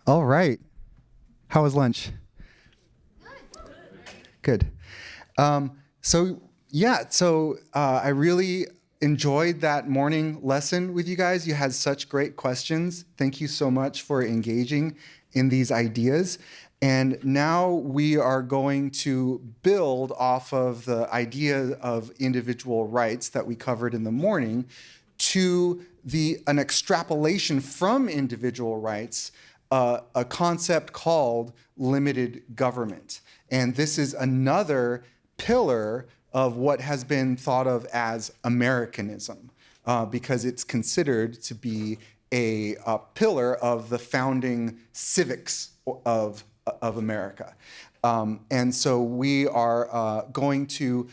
All right. How was lunch? Good. I really enjoyed that morning lesson with you guys. You had such great questions. Thank you so much for engaging in these ideas. And now we are going to build off of the idea of individual rights that we covered in the morning to an extrapolation from individual rights, a concept called limited government. And this is another pillar of what has been thought of as Americanism, because it's considered to be a pillar of the founding civics of America. And so we are going to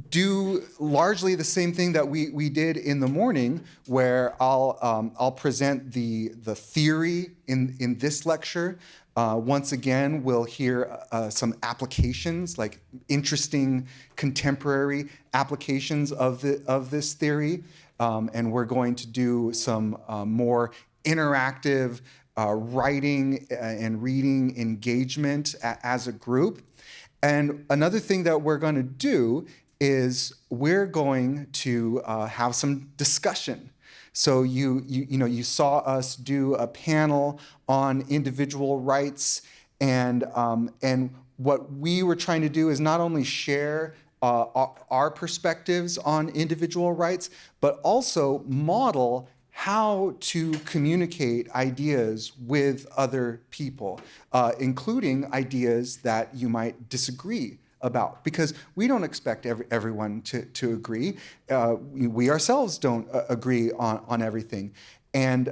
do largely the same thing that we did in the morning, where I'll present the theory in this lecture. Once again, we'll hear some applications, like interesting contemporary applications of this theory, and we're going to do some more interactive writing and reading engagement as a group. And another thing that we're going to do is we're going to have some discussion. So you saw us do a panel on individual rights, and what we were trying to do is not only share our perspectives on individual rights, but also model how to communicate ideas with other people, including ideas that you might disagree about, because we don't expect everyone to agree. We ourselves don't agree on everything. And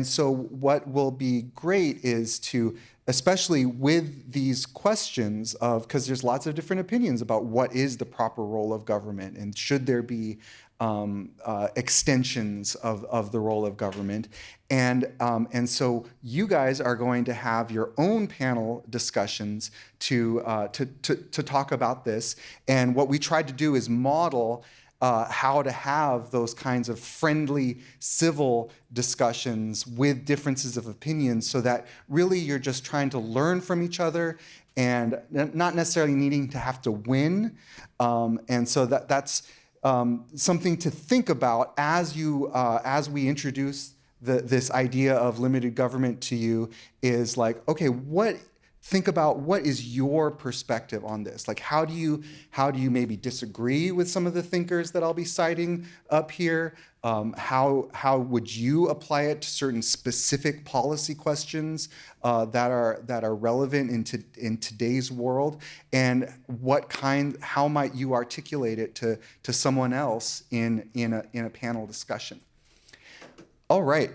so what will be great is to, especially with these questions of, because there's lots of different opinions about what is the proper role of government and should there be extensions of the role of government. And so you guys are going to have your own panel discussions to talk about this. And what we tried to do is model how to have those kinds of friendly, civil discussions with differences of opinion, so that really you're just trying to learn from each other and not necessarily needing to have to win. And so that's something to think about as we introduce this idea of limited government to you, is like, okay, think about what is your perspective on this? Like, how do you maybe disagree with some of the thinkers that I'll be citing up here? How would you apply it to certain specific policy questions that are relevant in today's world? And how might you articulate it to someone else in a panel discussion? All right.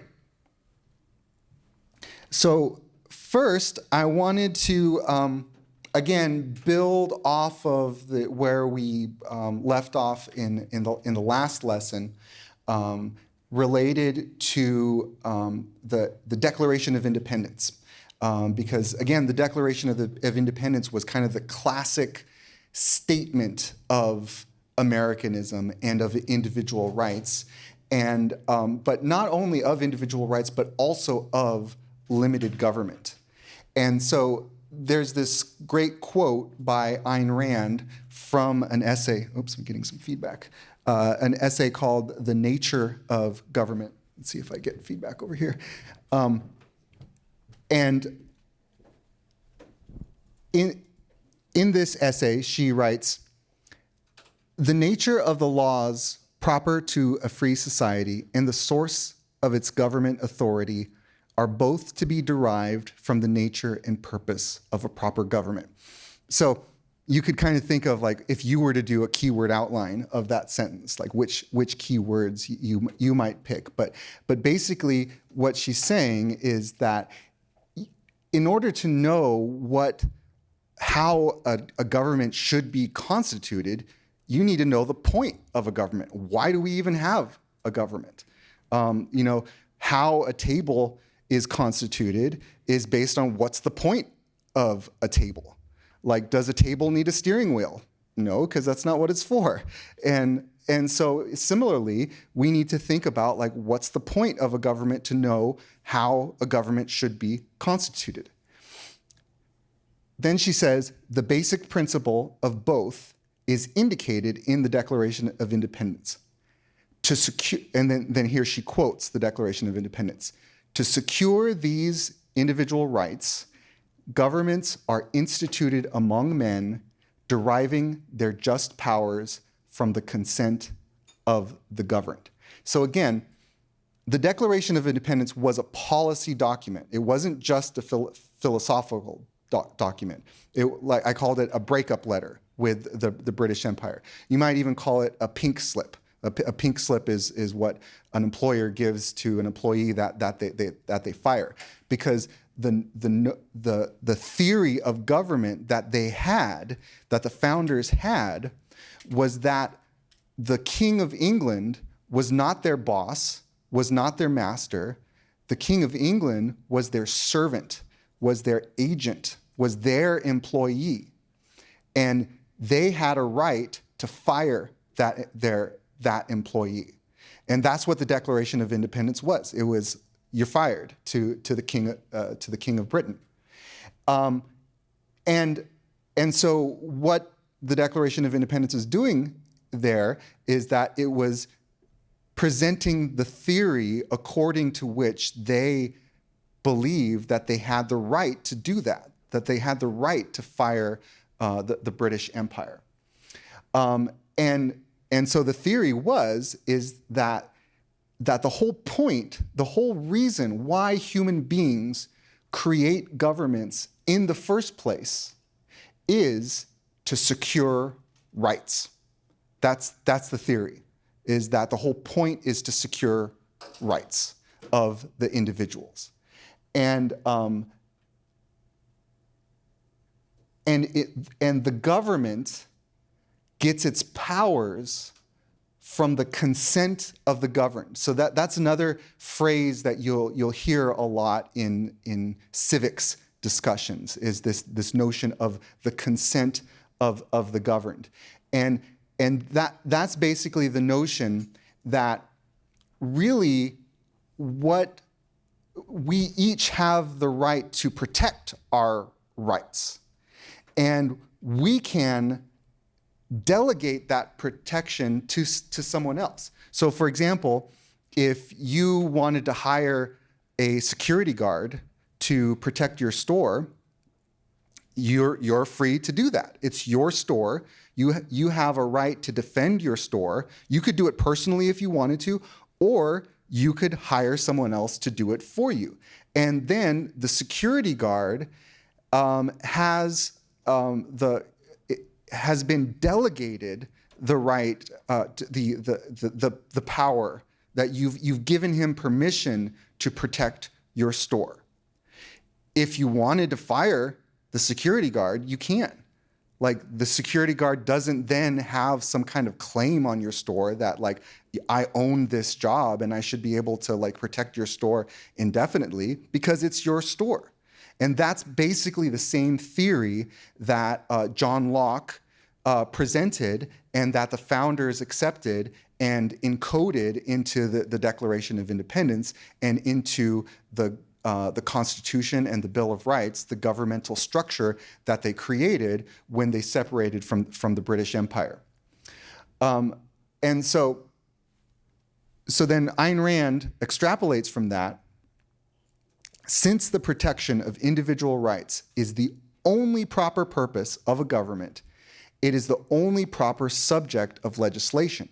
So first, I wanted to again build off of where we left off in the last lesson, related to the Declaration of Independence, because again, the Declaration of Independence was kind of the classic statement of Americanism and of individual rights, and but not only of individual rights, but also of limited government. And so there's this great quote by Ayn Rand from an essay. Oops, I'm getting some feedback. An essay called "The Nature of Government." Let's see if I get feedback over here. And in this essay, she writes, "The nature of the laws proper to a free society and the source of its government authority are both to be derived from the nature and purpose of a proper government." So you could kind of think of, like, if you were to do a keyword outline of that sentence, like which keywords you might pick. But basically what she's saying is that in order to know how a government should be constituted, you need to know the point of a government. Why do we even have a government? How a table is constituted is based on what's the point of a table. Like, does a table need a steering wheel? No, because that's not what it's for. And And so similarly, we need to think about like, what's the point of a government to know how a government should be constituted? Then she says, the basic principle of both is indicated in the Declaration of Independence. To secure, and then here she quotes the Declaration of Independence. To secure these individual rights, governments are instituted among men, deriving their just powers from the consent of the governed. So again, the Declaration of Independence was a policy document. It wasn't just a philosophical document. Like I called it a breakup letter with the British Empire. You might even call it a pink slip. A pink slip is what an employer gives to an employee that they fire, because the theory of government that they had, that the founders had, was that the King of England was not their boss, was not their master. The King of England was their servant, was their agent, was their employee. And they had a right to fire that employee. And that's what the Declaration of Independence was. It was, you're fired to the King of Britain. And so what the Declaration of Independence is doing there is that it was presenting the theory according to which they believed that they had the right to do that they had the right to fire the British Empire. And so the theory is that the whole point, the whole reason why human beings create governments in the first place is to secure rights. That's the theory, is that the whole point is to secure rights of the individuals. And the government gets its powers from the consent of the governed. So that's another phrase that you'll hear a lot in civics discussions, is this notion of the consent of the governed. And that's basically the notion that really what we each have the right to protect our rights. And we can delegate that protection to someone else. So for example, if you wanted to hire a security guard to protect your store, you're free to do that. It's your store. You have a right to defend your store. You could do it personally if you wanted to, or you could hire someone else to do it for you. And then the security guard has been delegated the right, the power, that you've given him permission to protect your store. If you wanted to fire the security guard, you can. Like, the security guard doesn't then have some kind of claim on your store that, like, I own this job and I should be able to, like, protect your store indefinitely, because it's your store. And that's basically the same theory that John Locke presented, and that the founders accepted and encoded into the Declaration of Independence and into the Constitution and the Bill of Rights, the governmental structure that they created when they separated from the British Empire. And so then Ayn Rand extrapolates from that. Since the protection of individual rights is the only proper purpose of a government, it is the only proper subject of legislation.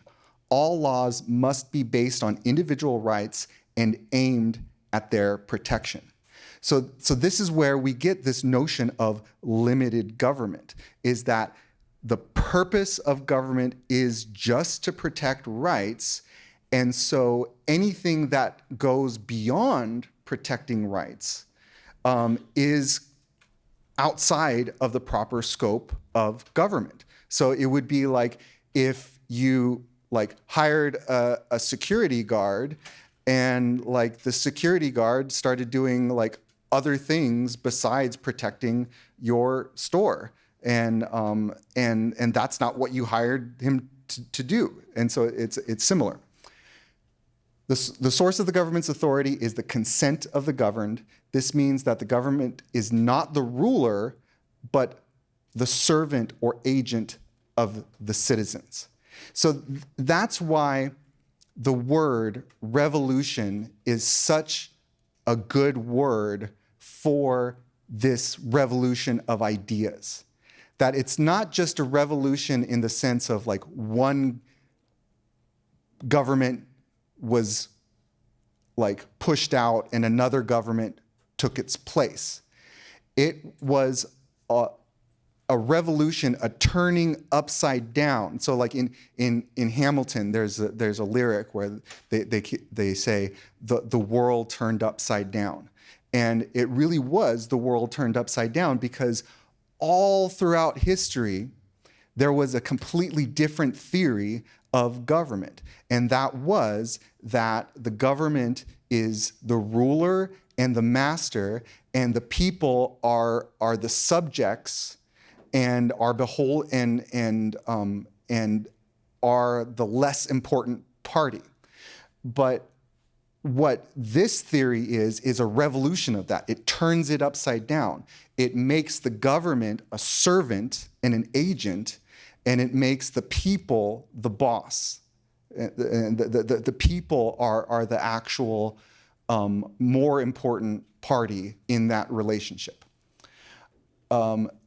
All laws must be based on individual rights and aimed at their protection. So this is where we get this notion of limited government, is that the purpose of government is just to protect rights, and so anything that goes beyond protecting rights is outside of the proper scope of government. So it would be like if you hired a security guard, and the security guard started doing other things besides protecting your store, and that's not what you hired him to do. And so it's similar. The source of the government's authority is the consent of the governed. This means that the government is not the ruler, but the servant or agent of the citizens. So that's why the word revolution is such a good word for this revolution of ideas. That it's not just a revolution in the sense of like one government was like pushed out and another government took its place. It was a revolution, a turning upside down. So like in Hamilton, there's a lyric where they say the world turned upside down. And it really was the world turned upside down because all throughout history, there was a completely different theory of government. And that was that the government is the ruler and the master, and the people are the subjects and are and are the less important party. But what this theory is a revolution of that. It turns it upside down. It makes the government a servant and an agent, and it makes the people the boss. And the people are the actual more important party in that relationship.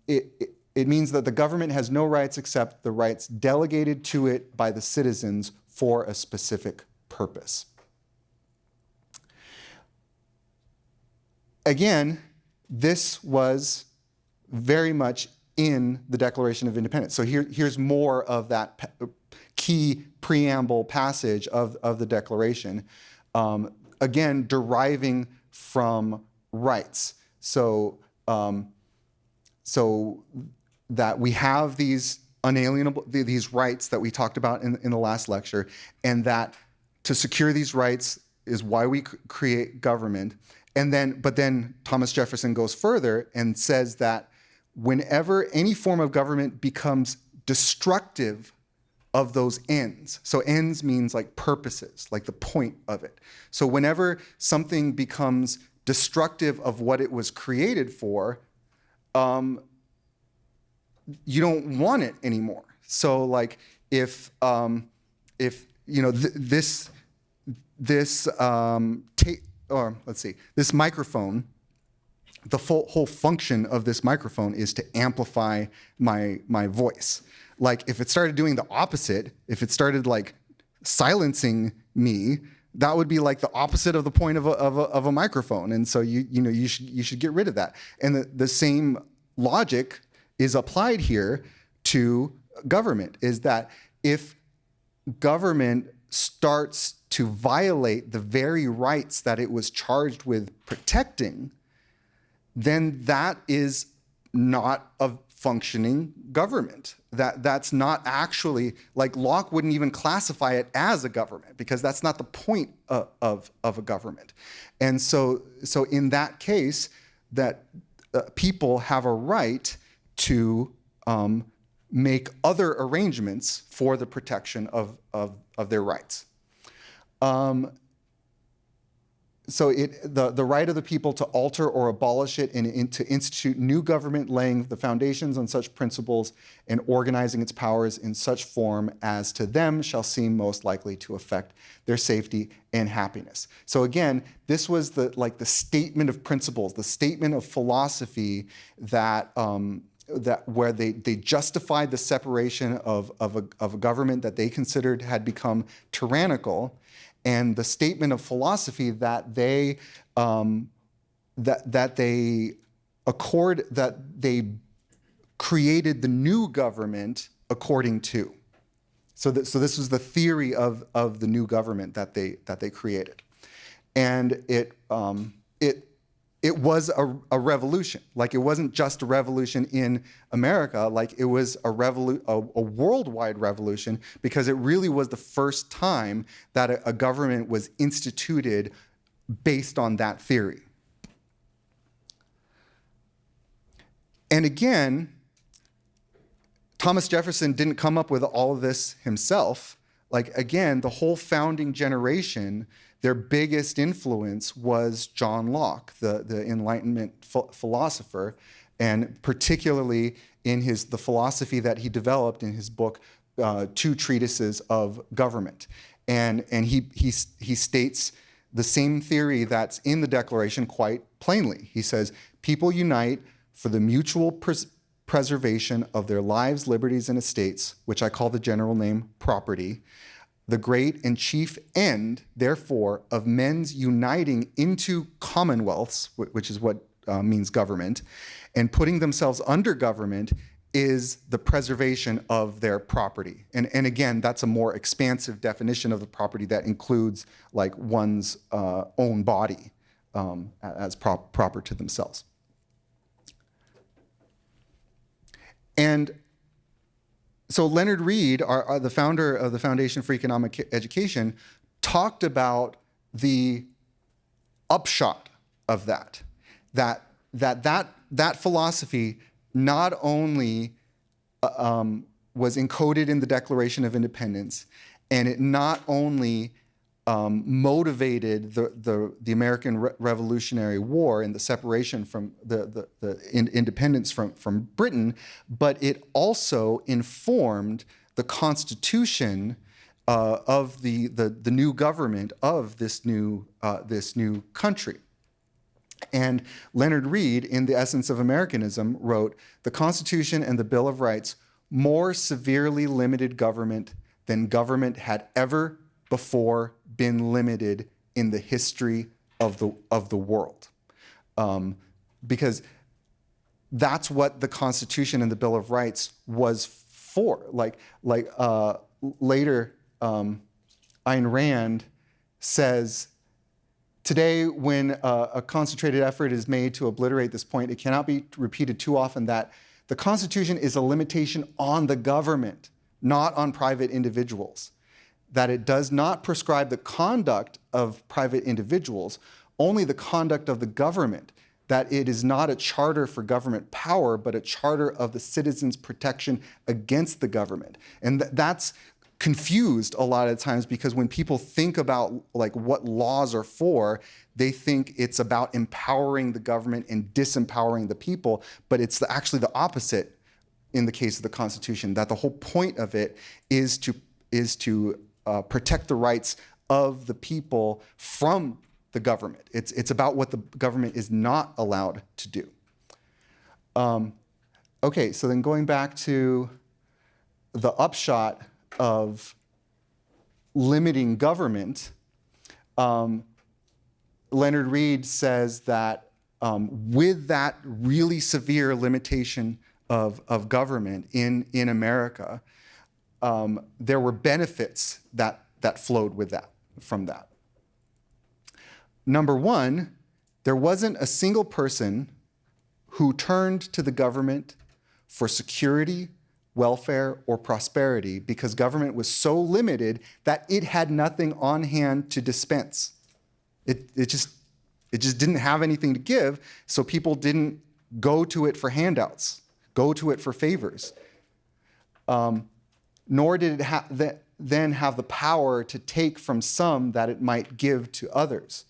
It means that the government has no rights except the rights delegated to it by the citizens for a specific purpose. Again, this was very much in the Declaration of Independence. So here's more of that key preamble passage of the Declaration, again, deriving from rights. So that we have these unalienable, these rights that we talked about in the last lecture, and that to secure these rights is why we create government. But then Thomas Jefferson goes further and says that whenever any form of government becomes destructive of those ends, so ends means like purposes, like the point of it. So whenever something becomes destructive of what it was created for, you don't want it anymore. So like if you know this microphone, the whole function of this microphone is to amplify my voice. Like if it started doing the opposite, if it started like silencing me, that would be like the opposite of the point of a microphone. And so you should get rid of that. And the same logic is applied here to government, is that if government starts to violate the very rights that it was charged with protecting, then that is not a functioning government. That's not actually, like Locke wouldn't even classify it as a government because that's not the point of a government. And so in that case, that people have a right to make other arrangements for the protection of their rights. So the right of the people to alter or abolish it and to institute new government, laying the foundations on such principles and organizing its powers in such form as to them shall seem most likely to affect their safety and happiness. So again, this was the statement of principles, the statement of philosophy that where they justified the separation of a government that they considered had become tyrannical, and the statement of philosophy that they created the new government according to. So this was the theory of the new government that they created, and it was a revolution. Like it wasn't just a revolution in America, like it was a worldwide revolution, because it really was the first time that a government was instituted based on that theory. And again, Thomas Jefferson didn't come up with all of this himself. Like, again, the whole founding generation, their biggest influence was John Locke, the Enlightenment philosopher, and particularly in the philosophy that he developed in his book, Two Treatises of Government. And he states the same theory that's in the Declaration quite plainly. He says, people unite for the mutual preservation of their lives, liberties, and estates, which I call the general name property, the great and chief end, therefore, of men's uniting into commonwealths, which is what means government, and putting themselves under government is the preservation of their property. And again, that's a more expansive definition of the property that includes like one's own body as proper to themselves. And so Leonard Read, the founder of the Foundation for Economic Education, talked about the upshot of that philosophy not only was encoded in the Declaration of Independence, and it not only motivated the American Revolutionary War and the separation from the independence from Britain, but it also informed the Constitution of the new government of this new country. And Leonard Read, in The Essence of Americanism, wrote, "The Constitution and the Bill of Rights more severely limited government than government had ever before been limited in the history of the world." Because that's what the Constitution and the Bill of Rights was for. Later, Ayn Rand says, "Today, when a concentrated effort is made to obliterate this point, it cannot be repeated too often that the Constitution is a limitation on the government, not on private individuals. That it does not prescribe the conduct of private individuals, only the conduct of the government. That it is not a charter for government power, but a charter of the citizens' protection against the government." And that's confused a lot of times, because when people think about like what laws are for, they think it's about empowering the government and disempowering the people, but it's actually the opposite in the case of the Constitution, that the whole point of it is to protect the rights of the people from the government. It's about what the government is not allowed to do. Okay, so then going back to the upshot of limiting government, Leonard Read says that with that really severe limitation of government in America, there were benefits that flowed from that. Number one, there wasn't a single person who turned to the government for security, welfare, or prosperity, because government was so limited that it had nothing on hand to dispense. It just didn't have anything to give, so people didn't go to it for handouts, go to it for favors. Nor did it then have the power to take from some that it might give to others.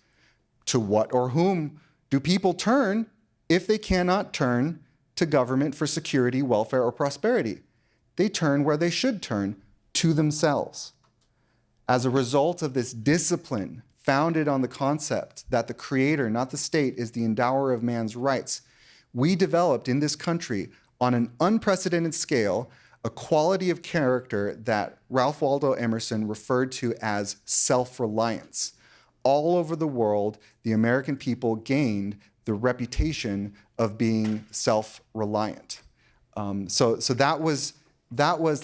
To what or whom do people turn if they cannot turn to government for security, welfare, or prosperity? They turn where they should turn, to themselves. As a result of this discipline founded on the concept that the creator, not the state, is the endower of man's rights, we developed in this country on an unprecedented scale a quality of character that Ralph Waldo Emerson referred to as self-reliance. All over the world, the American people gained the reputation of being self-reliant. So that was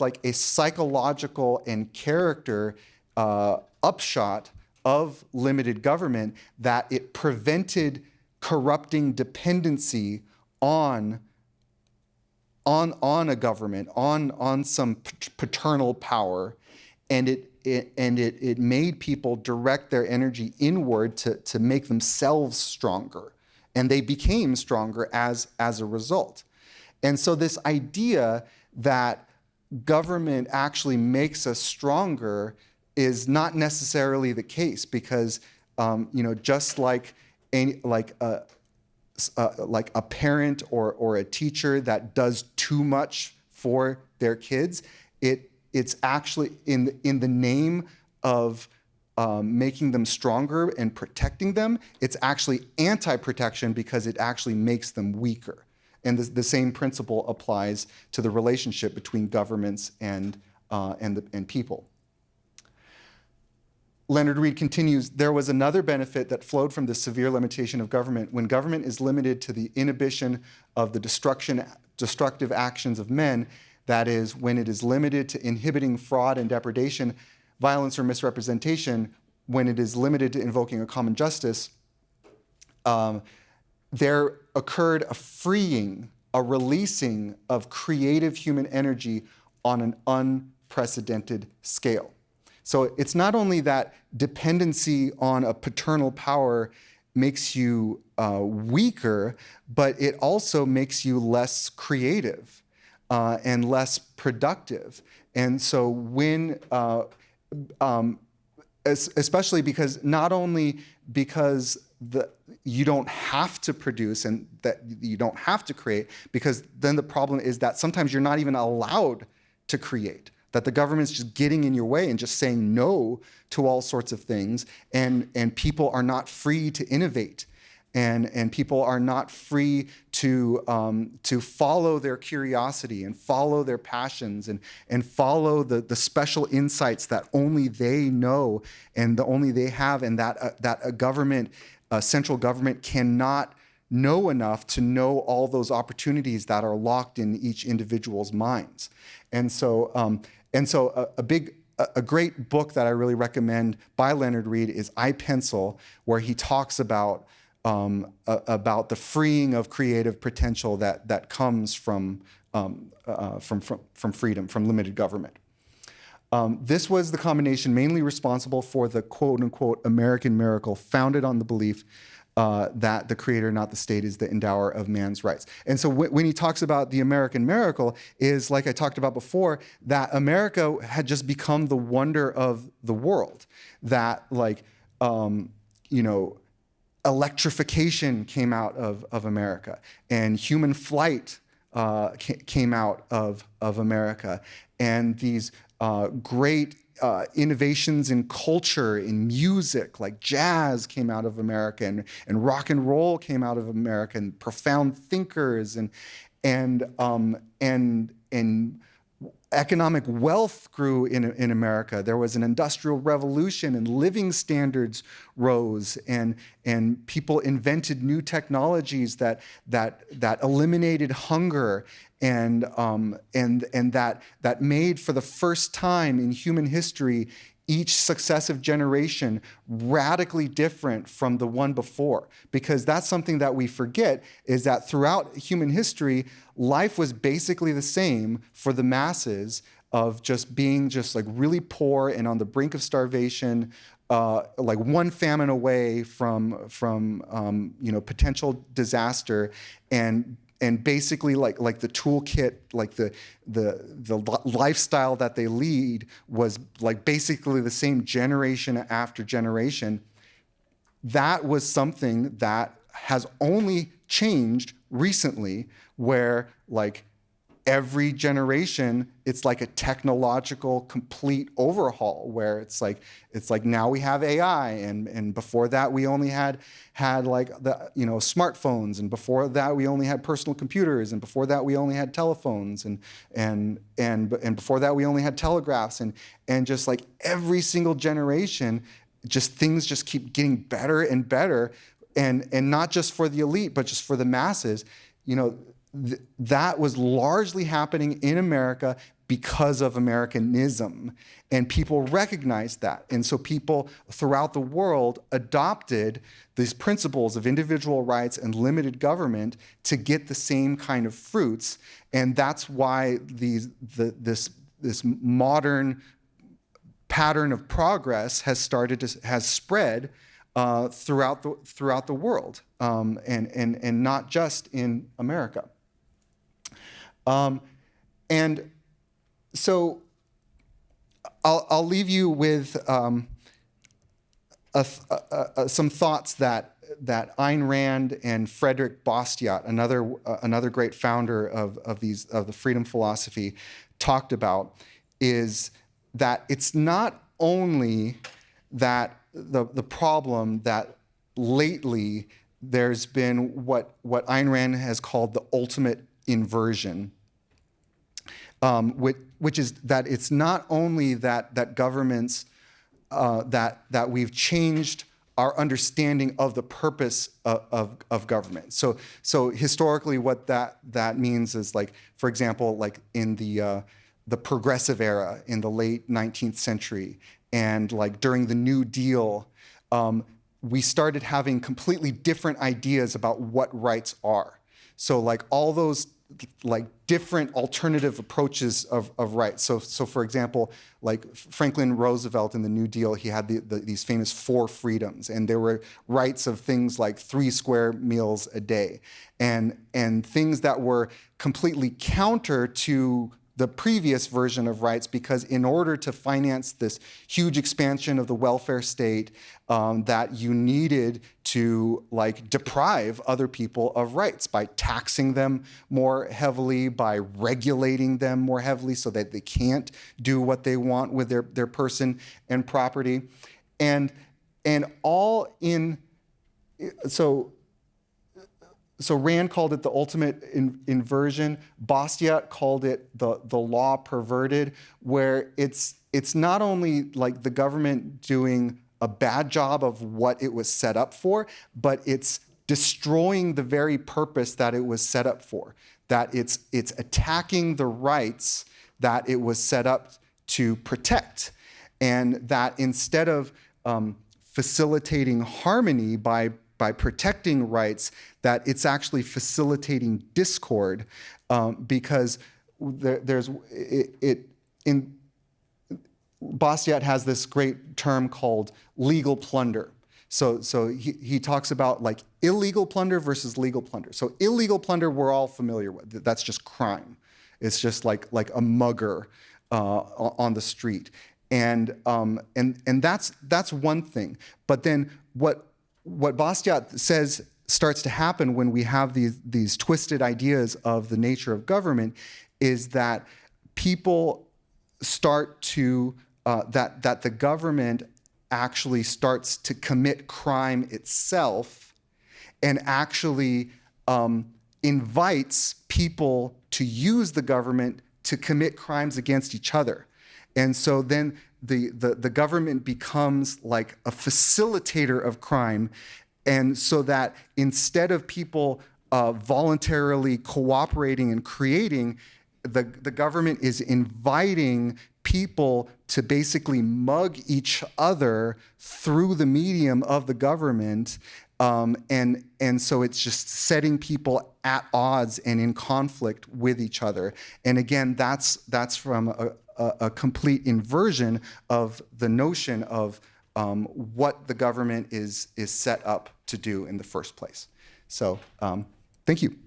like a psychological and character upshot of limited government, that it prevented corrupting dependency on a government, on some paternal power, and it made people direct their energy inward to make themselves stronger, and they became stronger as a result. And so this idea that government actually makes us stronger is not necessarily the case, because just like a parent or a teacher that does too much for their kids, it's actually in the name of making them stronger and protecting them, it's actually anti-protection because it actually makes them weaker. And the same principle applies to the relationship between governments and people. Leonard Read continues, there was another benefit that flowed from the severe limitation of government. When government is limited to the inhibition of the destructive actions of men, that is, when it is limited to inhibiting fraud and depredation, violence or misrepresentation, when it is limited to invoking a common justice, there occurred a freeing, a releasing of creative human energy on an unprecedented scale. So it's not only that dependency on a paternal power makes you weaker, but it also makes you less creative and less productive. And so when, especially because not only because you don't have to produce and that you don't have to create, because then the problem is that sometimes you're not even allowed to create, that the government's just getting in your way and just saying no to all sorts of things, and people are not free to innovate, and people are not free to follow their curiosity and follow their passions and follow the special insights that only they know and only they have, and that a central government cannot know enough to know all those opportunities that are locked in each individual's minds. And so a great book that I really recommend by Leonard Read is I, Pencil, where he talks about the freeing of creative potential that comes from freedom, from limited government. This was the combination mainly responsible for the quote-unquote American miracle, founded on the belief that the creator, not the state, is the endower of man's rights. And so when he talks about the American miracle, is like I talked about before, that America had just become the wonder of the world. That electrification came out of America, and human flight came out of America, and these great innovations in culture, in music, like jazz came out of America, and rock and roll came out of America, and profound thinkers, and economic wealth grew in America. There was an industrial revolution, and living standards rose, and people invented new technologies that eliminated hunger, and that made, for the first time in human history, each successive generation radically different from the one before. Because that's something that we forget, is that throughout human history, life was basically the same for the masses, of just being just like really poor and on the brink of starvation, like one famine away from potential disaster, and basically like the toolkit, like the lifestyle that they lead was like basically the same generation after generation. That was something that has only changed recently, where like every generation, it's like a technological complete overhaul, where it's like now we have AI, and before that we only had like the smartphones, and before that we only had personal computers, and before that we only had telephones, and before that we only had telegraphs, and just like every single generation, just things just keep getting better and better, and not just for the elite, but just for the masses. That was largely happening in America because of Americanism, and people recognized that. And so people throughout the world adopted these principles of individual rights and limited government to get the same kind of fruits. And that's why this modern pattern of progress has spread throughout the world, and not just in America. And So I'll leave you with some thoughts that Ayn Rand and Frederick Bastiat, another great founder of the freedom philosophy, talked about, is that it's not only that the problem that lately there's been what Ayn Rand has called the ultimate inversion, which is that it's not only that governments that we've changed our understanding of the purpose of government. So historically, what that means is, like, for example, like in the progressive era in the late 19th century, and like during the New Deal, we started having completely different ideas about what rights are. So like all those like different alternative approaches of rights. So for example, like Franklin Roosevelt in the New Deal, he had these famous 4 freedoms, and there were rights of things like 3 square meals a day, and things that were completely counter to the previous version of rights, because in order to finance this huge expansion of the welfare state, that you needed to like deprive other people of rights by taxing them more heavily, by regulating them more heavily so that they can't do what they want with their person and property. And all in, so Rand called it the ultimate inversion. Bastiat called it the law perverted, where it's not only like the government doing a bad job of what it was set up for, but it's destroying the very purpose that it was set up for. That it's attacking the rights that it was set up to protect, and that instead of facilitating harmony by protecting rights, that it's actually facilitating discord, because Bastiat has this great term called legal plunder. So he talks about like illegal plunder versus legal plunder. So illegal plunder we're all familiar with. That's just crime. It's just like a mugger on the street, and that's one thing. But then what Bastiat says starts to happen when we have these twisted ideas of the nature of government is that people start to that the government actually starts to commit crime itself, and actually invites people to use the government to commit crimes against each other. And so then the government becomes like a facilitator of crime, and so that instead of people voluntarily cooperating and creating, the government is inviting people to basically mug each other through the medium of the government, and so it's just setting people at odds and in conflict with each other. And again, that's from a complete inversion of the notion of what the government is set up to do in the first place. So thank you.